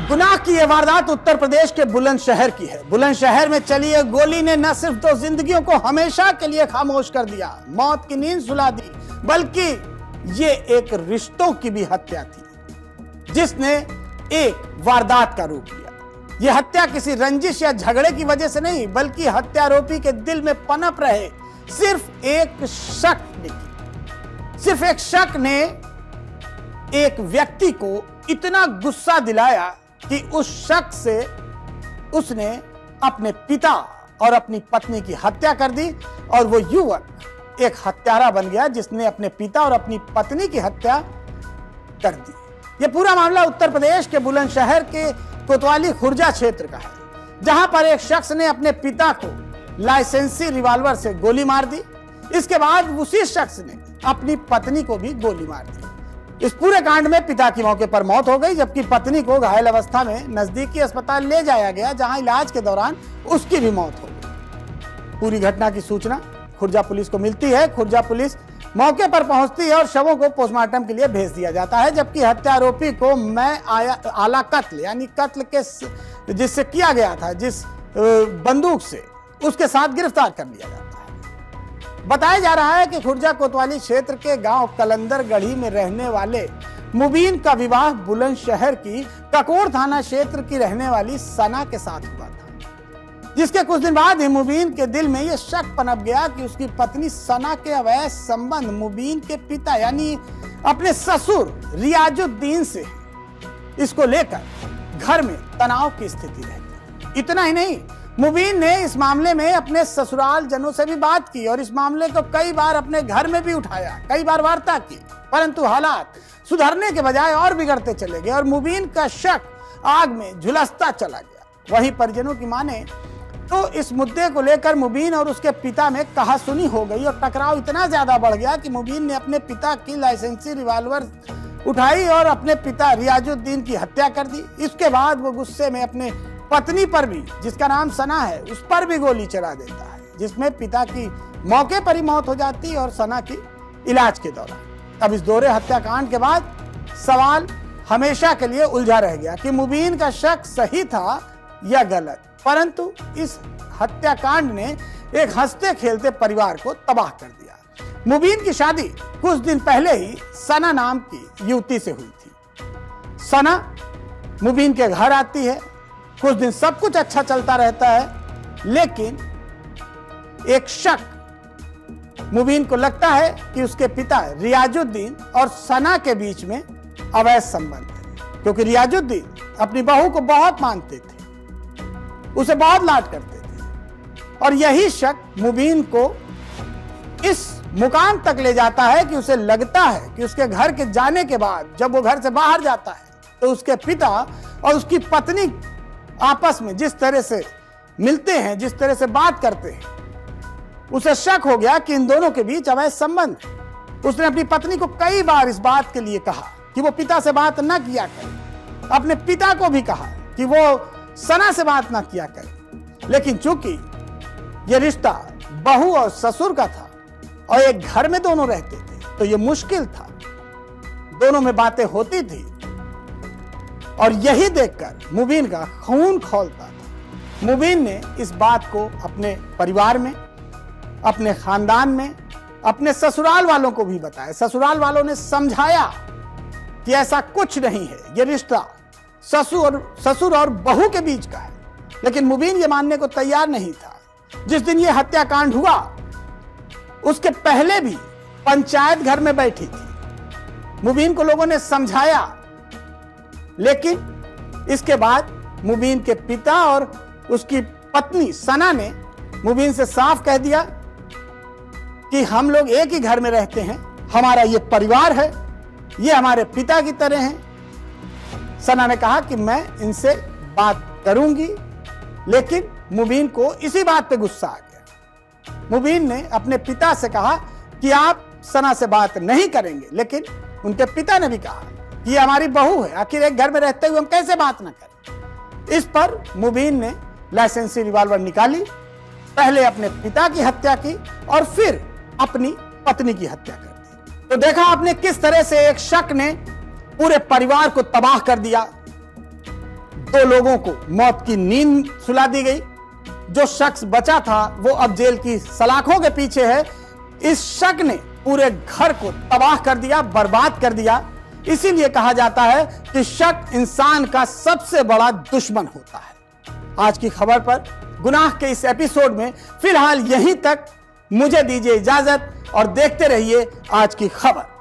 गुनाह की यह वारदात उत्तर प्रदेश के बुलंदशहर की है। बुलंदशहर में चली एक गोली ने न सिर्फ 2 जिंदगियों को हमेशा के लिए खामोश कर दिया, मौत की नींद सुला दी, बल्कि ये एक रिश्तों की भी हत्या थी जिसने एक वारदात का रूप लिया। यह हत्या किसी रंजिश या झगड़े की वजह से नहीं, बल्कि हत्यारोपी के दिल में पनप रहे सिर्फ एक शक ने की। सिर्फ एक शक ने एक व्यक्ति को इतना गुस्सा दिलाया कि उस शक से उसने अपने पिता और अपनी पत्नी की हत्या कर दी और वो युवक एक हत्यारा बन गया जिसने अपने पिता और अपनी पत्नी की हत्या कर दी। ये पूरा मामला उत्तर प्रदेश के बुलंदशहर के कोतवाली खुर्जा क्षेत्र का है, जहां पर एक शख्स ने अपने पिता को लाइसेंसी रिवॉल्वर से गोली मार दी। इसके बाद उसी शख्स ने अपनी पत्नी को भी गोली मार दी। इस पूरे कांड में पिता की मौके पर मौत हो गई, जबकि पत्नी को घायल अवस्था में नजदीकी अस्पताल ले जाया गया, जहां इलाज के दौरान उसकी भी मौत हो गई। पूरी घटना की सूचना खुर्जा पुलिस को मिलती है। खुर्जा पुलिस मौके पर पहुंचती है और शवों को पोस्टमार्टम के लिए भेज दिया जाता है, जबकि हत्यारोपी को आला कत्ल यानी कत्ल के जिससे किया गया था, जिस बंदूक से, उसके साथ गिरफ्तार कर लिया जाता है। बताया जा रहा है कि खुर्जा कोतवाली क्षेत्र के गांव कलंदर गढ़ी में रहने वाले मुबीन का विवाह बुलंदशहर की ककोर थाना क्षेत्र की रहने वाली सना के साथ हुआ था, जिसके कुछ दिन बाद ही मुबीन के दिल में यह शक पनप गया कि उसकी पत्नी सना के अवैध संबंध मुबीन के पिता यानी अपने ससुर रियाजुद्दीन से। इसको लेकर घर में तनाव की स्थिति रहती। इतना ही नहीं, मुबीन ने इस मामले में अपने ससुराल जनों से भी बात की और इस मामले को कई बार अपने घर में भी उठाया, कई बार वार्ता की, परंतु हालात सुधरने के बजाय और बिगड़ते चले गए और मुबीन का शक आग में झुलसता चला गया। वहीं परिजनों की माने तो इस मुद्दे को लेकर मुबीन और उसके पिता में कहासुनी हो गई और टकराव इतना ज्यादा बढ़ गया कि मुबीन ने अपने पिता की लाइसेंसी रिवॉल्वर उठाई और अपने पिता रियाजुद्दीन की हत्या कर दी। इसके बाद वो गुस्से में अपने पत्नी पर भी, जिसका नाम सना है, उस पर भी गोली चला देता है, जिसमें पिता की मौके पर ही मौत हो जाती और सना की इलाज के दौरान। अब इस दोहरे हत्याकांड के बाद सवाल हमेशा के लिए उलझा रह गया कि मुबीन का शक सही था या गलत। परंतु इस हत्याकांड ने एक हंसते खेलते परिवार को तबाह कर दिया। मुबीन की शादी कुछ दिन पहले ही सना नाम की युवती से हुई थी। सना मुबीन के घर आती है, कुछ दिन सब कुछ अच्छा चलता रहता है, लेकिन एक शक मुबीन को लगता है कि उसके पिता रियाजुद्दीन और सना के बीच में अवैध संबंध है, क्योंकि रियाजुद्दीन अपनी बहू को बहुत मानते थे, उसे बहुत लाड करते थे और यही शक मुबीन को इस मुकाम तक ले जाता है कि उसे लगता है कि उसके घर के जाने के बाद जब वो घर से बाहर जाता है तो उसके पिता और उसकी पत्नी आपस में जिस तरह से मिलते हैं, जिस तरह से बात करते हैं, उसे शक हो गया कि इन दोनों के बीच अवैध संबंध है। उसने अपनी पत्नी को कई बार इस बात के लिए कहा कि वो पिता से बात न किया करे, अपने पिता को भी कहा कि वो सना से बात न किया करे, लेकिन चूंकि ये रिश्ता बहू और ससुर का था और एक घर में दोनों रहते थे तो ये मुश्किल था, दोनों में बातें होती थी और यही देखकर मुबीन का खून खौलता था। मुबीन ने इस बात को अपने परिवार में, अपने खानदान में, अपने ससुराल वालों को भी बताया। ससुराल वालों ने समझाया कि ऐसा कुछ नहीं है, ये रिश्ता ससुर और बहू के बीच का है, लेकिन मुबीन ये मानने को तैयार नहीं था। जिस दिन ये हत्याकांड हुआ उसके पहले भी पंचायत घर में बैठी थी, मुबीन को लोगों ने समझाया, लेकिन इसके बाद मुबीन के पिता और उसकी पत्नी सना ने मुबीन से साफ कह दिया कि हम लोग एक ही घर में रहते हैं, हमारा ये परिवार है, ये हमारे पिता की तरह हैं। सना ने कहा कि मैं इनसे बात करूंगी, लेकिन मुबीन को इसी बात पे गुस्सा आ गया। मुबीन ने अपने पिता से कहा कि आप सना से बात नहीं करेंगे, लेकिन उनके पिता ने भी कहा कि ये हमारी बहू है, आखिर एक घर में रहते हुए हम कैसे बात ना करें। इस पर मुबीन ने लाइसेंसी रिवॉल्वर निकाली, पहले अपने पिता की हत्या की और फिर अपनी पत्नी की हत्या कर दी। तो देखा आपने किस तरह से एक शक ने पूरे परिवार को तबाह कर दिया। दो लोगों को मौत की नींद सुला दी गई। जो शख्स बचा था वो अब जेल की सलाखों के पीछे है। इस शक ने पूरे घर को तबाह कर दिया, बर्बाद कर दिया। इसीलिए कहा जाता है कि शक इंसान का सबसे बड़ा दुश्मन होता है। आज की खबर पर गुनाह के इस एपिसोड में फिलहाल यहीं तक। मुझे दीजिए इजाजत और देखते रहिए आज की खबर।